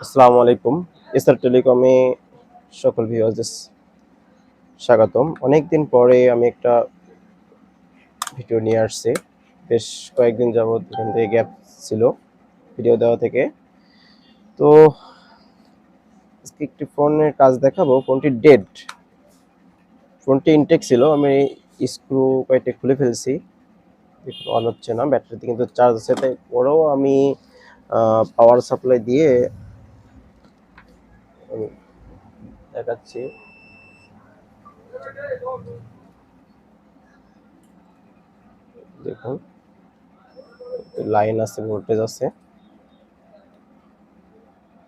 আসসালামু আলাইকুম। এসআর টেলিকমে সকল ভিউয়ারদের স্বাগতম। অনেকদিন পরে আমি একটা ভিডিও নিয়ে আসছি। বেশ কয়েকদিন যাবত এখান থেকে গ্যাপ ছিল ভিডিও দেওয়া থেকে। তো আজকে একটি ফোনের কাজ দেখাবো। ফোনটি ডেড। ফোনটি ইনটেক ছিল। আমি স্ক্রু কয়েকটা খুলে ফেলছি। অন হচ্ছে না। ব্যাটারিতে কিন্তু চার্জ আছে, তাই পরেও আমি পাওয়ার সাপ্লাই দিয়ে আমি দেখাচ্ছি। দেখুন, লাইন আছে, ভোল্টেজ আছে।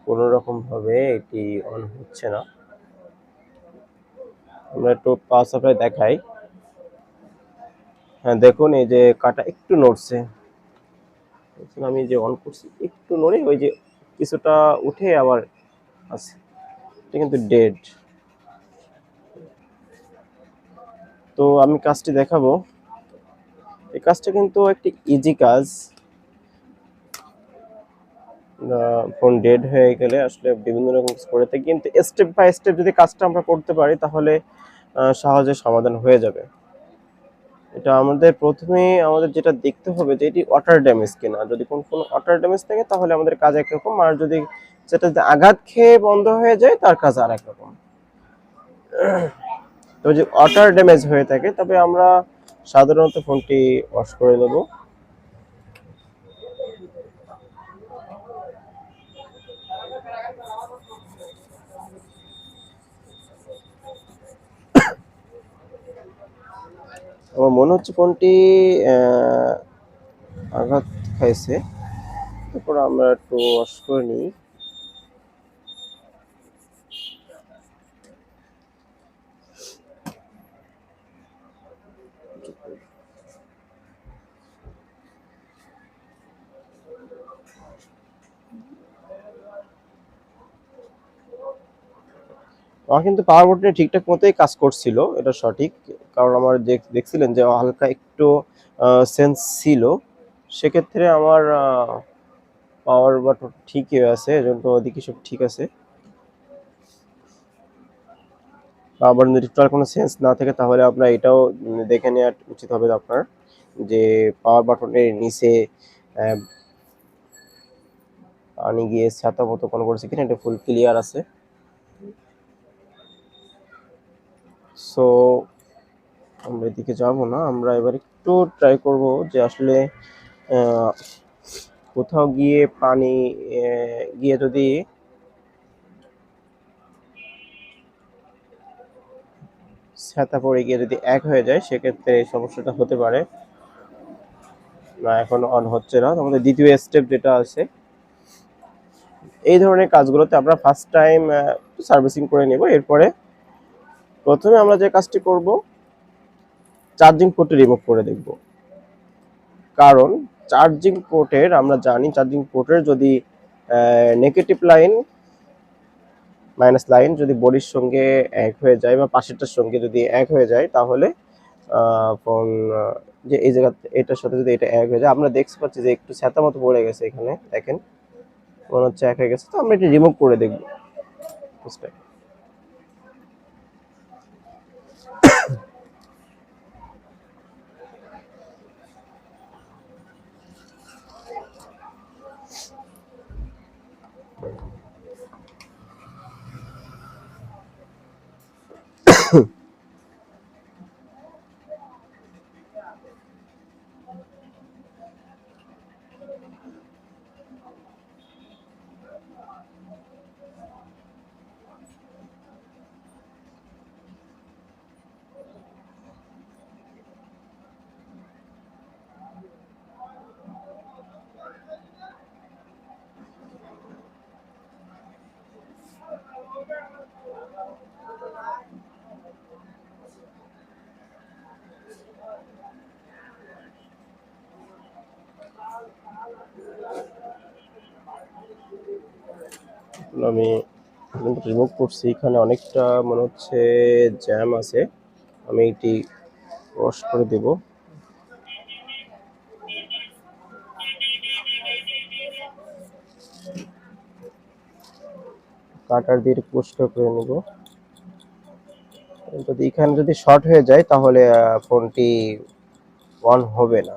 কোনো রকম ভাবে এটি অন হচ্ছে না। আমরা একটু পাওয়ার সাপ্লাই দেখাই। হ্যাঁ, দেখুন এই যে কাটা একটু নড়ছে। আমি যে অন করছি একটু নড়ে ওই যে কিছুটা উঠে আবার আছে। এটা কিন্তু ডেড। তো আমি কাজটি দেখাবো। এই কাজটা কিন্তু একটি ইজি কাজ। ফোন ডেড হয়ে গেলে আসলে বিভিন্ন রকম কিছু করে থাকি, কিন্তু স্টেপ বাই স্টেপ যদি কাজটা আমরা করতে পারি তাহলে সহজে সমাধান হয়ে যাবে। এটা আমাদের যেটা দেখতে হবে যে এটি ওয়াটার ড্যামেজ কিনা। যদি কোনো ওয়াটার ড্যামেজ থাকে তাহলে আমাদের কাজ একরকম, আর যদি সেটা আঘাত খেয়ে বন্ধ হয়ে যায় তার কাজ আর একরকম। তো যদি ওয়াটার ড্যামেজ হয়ে থাকে তবে আমরা সাধারণত ফোনটি ওয়াশ করে নেব। আমার মনে হচ্ছে ফোনটি আঘাত খাইছে। তারপর আমরা একটু ওয়াশ করে নিই। আমার কিন্তু পাওয়ার বোর্ডটা ঠিকঠাক মতোই কাজ করছিল, এটা সঠিক। কারণ আমার দেখছিলেন যে হালকা একটু সেন্স ছিল। সেক্ষেত্রে আমার পাওয়ার বাটন ঠিকই আছে, এজন্য ওদিকে সব ঠিক আছে। আবার যদি টোটাল কোনো সেন্স না থাকে তাহলে আপনার এটাও দেখে নেওয়া উচিত হবে আপনার, যে পাওয়ার বাটনের নিচে পানি গিয়ে ছাতা মতো কোনো করছে কিনা, এটা ফুল ক্লিয়ার আছে। সো আমরা এদিকে যাব না, আমরা এবার একটু ট্রাই করব যে আসলে কোথাও গিয়ে পানি গিয়ে যদি ছাতা পড়ে গিয়ে যদি এক হয়ে যায় সেক্ষেত্রে এই সমস্যাটা হতে পারে। না, এখন অন হচ্ছে না। আমাদের দ্বিতীয় স্টেপ যেটা আছে, এই ধরনের কাজগুলোতে আমরা ফার্স্ট টাইম সার্ভিসিং করে নেব। এরপরে প্রথমে আমরা যে কাজটি করব, চার্জিং পোর্টটি রিমুভ করে দেখব। কারণ চার্জিং পোর্টের আমরা জানি চার্জিং পোর্টের যদি নেগেটিভ লাইন মাইনাস লাইন যদি বডির সঙ্গে এক হয়ে যায় বা পাশেরটার সঙ্গে যদি এক হয়ে যায় তাহলে ফোন যে এই জায়গা এটার সাথে যদি এটা এক হয়ে যায়, আমরা দেখতে পাচ্ছি যে একটু ছাতা মতো পড়ে গেছে এখানে, দেখেন মনে হচ্ছে এক হয়ে গেছে। তো আমরা এটা রিমুভ করে দেখবো। আমি রিমুভ করছি, এখানে অনেকটা মনে হচ্ছে জ্যাম আছে। আমি এটি ওয়াশ করে দেব। কাটার দিয়ে পরিষ্কার করে নেব। যদি এখানে যদি শর্ট হয়ে যায় তাহলে ফোনটি অন হবে না।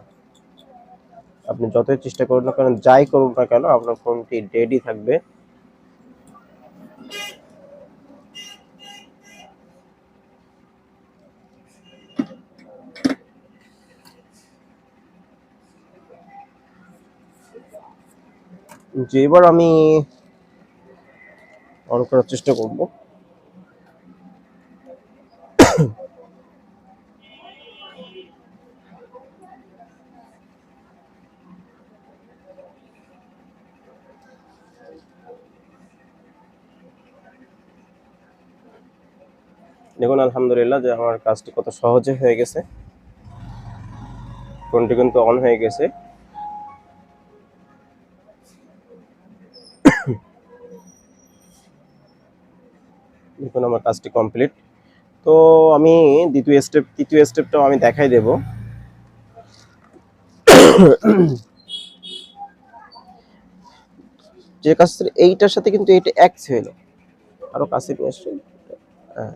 আপনি যতই চেষ্টা করুন না কেন, যাই করুন না কেন, আপনার ফোনটি ডেডই থাকবে। যে এবার আমি অন করার চেষ্টা করব। দেখুন আলহামদুলিল্লাহ যে আমার কাজটি কত সহজে হয়ে গেছে। ফোনটি কিন্তু অন হয়ে গেছে। দেখুন আমার কাজটি কমপ্লিট। তো আমি তৃতীয় স্টেপটাও আমি দেখাই দেব। যে কাজটা এইটার সাথে কিন্তু এটা এক ছিল। আরো কাছে নিয়ে আসছি। হ্যাঁ,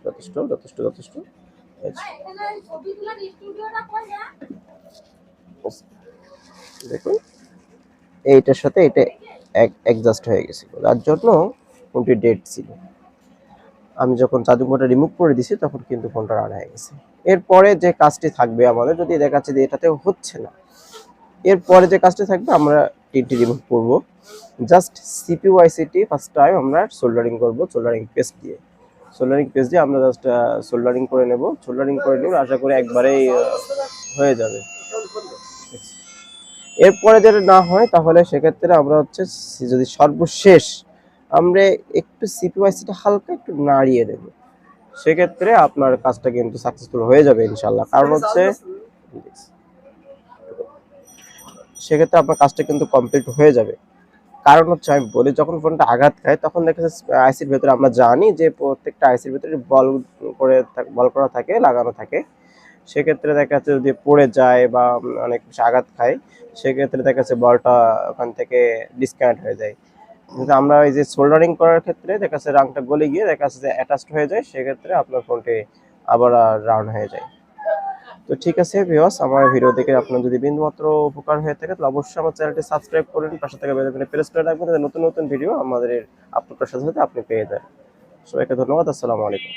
যথেষ্ট যথেষ্ট যথেষ্ট। দেখুন এইটার সাথে এটা অ্যাডজাস্ট হয়ে গেছিল, যার জন্য ফোনটি ডেড ছিল। আমি যখন চার্জিংটা রিমুভ করে দিছি তখন কিন্তু ফোনটা রান হয়ে গেছে। এরপরে যে কাজটি থাকবে আমাদের, যদি দেখা যাচ্ছে যে এটাতে হচ্ছে না, এরপরে যে কাজটি থাকবে আমরা টিটি রিমুভ করব। Just CPU ICT first time আমরা সোল্ডারিং করব সোল্ডারিং পেস্ট দিয়ে। সোল্ডারিং পেস্ট দিয়ে আমরা জাস্ট সোল্ডারিং করে নেব। সোল্ডারিং করে নিলে আশা করি একবারেই হয়ে যাবে। এরপরে যদি না হয় তাহলে সেক্ষেত্রে আমরা হচ্ছে যদি সর্বশেষ আমরা একটু সিপিইউ আইসিটা হালকা একটু নাড়িয়ে দেব, সেক্ষেত্রে আপনার কাজটা কিন্তু সাকসেসফুল হয়ে যাবে ইনশাল্লাহ। কারণ হচ্ছে সেক্ষেত্রে আপনার কাজটা কিন্তু কমপ্লিট হয়ে যাবে। কারণ হচ্ছে আমি বলি, যখন ফোনটা আঘাত খায় তখন দেখা যাচ্ছে আইসির ভেতরে, আমরা জানি যে প্রত্যেকটা আইসির ভেতরে বল করা থাকে, লাগানো থাকে। সেক্ষেত্রে দেখা যাচ্ছে যদি পড়ে যায় বা অনেক বেশি আঘাত খায়, সেক্ষেত্রে দেখা যাচ্ছে বলটা ওখান থেকে ডিসকানেক্ট হয়ে যায়। কিন্তু আমরা এই যে সোল্ডারিং করার ক্ষেত্রে দেখা যাচ্ছে রাংটা গলে গিয়ে দেখা যাচ্ছে যে অ্যাটাচড হয়ে যায়, সেক্ষেত্রে আপনার ফোনটি আবার রাউন্ড হয়ে যায়। তো ঠিক আছে ভিউয়ার্স, আমার ভিডিও দেখে আপনার যদি বিন্দুমাত্র উপকার হয়ে থাকে তাহলে অবশ্যই আমার চ্যানেলটি সাবস্ক্রাইব করুন, পাশে থাকা বেল আইকনে প্রেস করে রাখবেন যাতে নতুন নতুন ভিডিও আমাদের আপলোড করার সাথে সাথে আপনি পেয়ে যান। সবাইকে ধন্যবাদ। আসসালামু আলাইকুম।